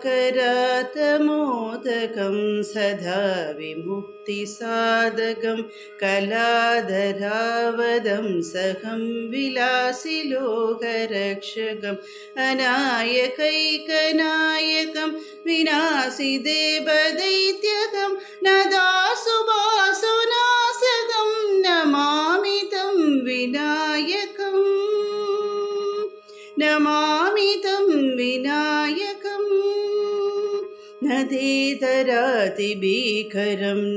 कृपाकरातमोदकं सदा विमुक्तिसाधकं कलाधरावदं सहं विलासिलोकरक्षकम् अनायकैकनायकं विनाशिदेवदैत्यकं नदासुभासुनाशकं नमामि तं विनायकम् नमामि तं विनायकम् नदेतरातिभीकरं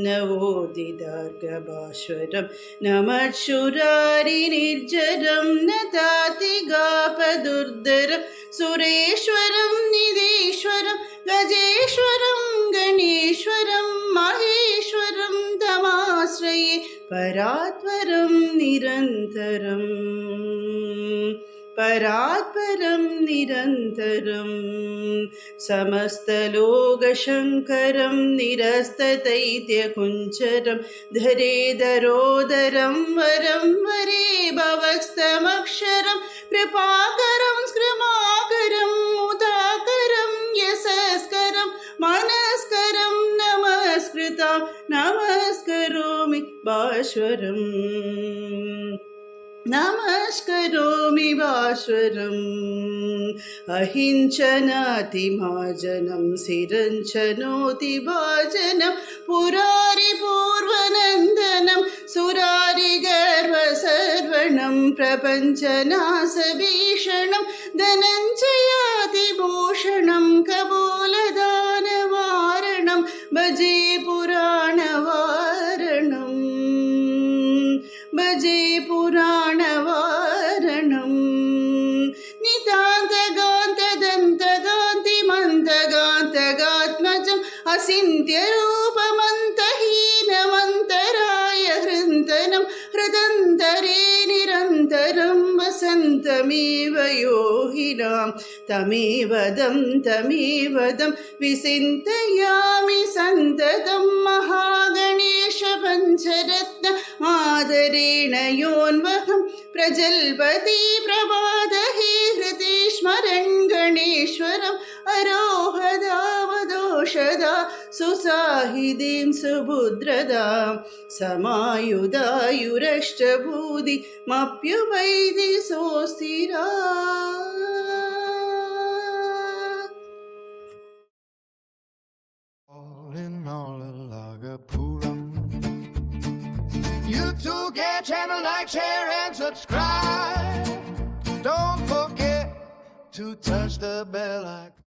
नवोदितार्गभास्वरं नमच्छुरारिनिर्जरं नतातिगापदुर्धरं सुरेश्वरं निधीश्वरं गजेश्वरं गणेश्वरं महेश्वरं तमाश्रये परात्परं निरन्तरम् परात्परं निरन्तरं समस्तलोकशङ्करं निरस्तदैत्यकुञ्जरं धरेधरोदरं वरं वरे भवस्तमक्षरं कृपाकरं स्कृमाकरं मुदाकरं यशस्करं मनस्करं नमस्कृतां नमस्करोमि भास्वरम् नमस्करोमि भास्वरम् अहिंसनातिमार्जनं सिरञ्चनोतिभाजनं पुरारिपूर्वनन्दनं सुरारिगर्वसर्वणं प्रपञ्चनाशभीषणं धनञ्जयातिभूषणं कपोलदानवारणं भजे पुराणवारणम् भजे पुराणवारणम् नितान्तगान्तदन्तगान्तिमन्तगान्तगात्मजम् अचिन्त्यरूपमन्तहीनमन्तराय हृन्तनं हृदन्तरे निरन्तरं वसन्तमेव योगिनां तमेवदं विचिन्तयामि सन्ततं महागणेश पञ्चरत्न आदरेण योन्वहं प्रजल्पति प्रबादहे हृदि स्मरन् गणेश्वरम् अरोहदावदोषदा सुसाहिदीं सुभुद्रदां समायुधायुरष्टभूतिमप्युपैति सोऽस्तिरा YouTube, get channel, like, share, and subscribe. Don't forget to touch the bell icon.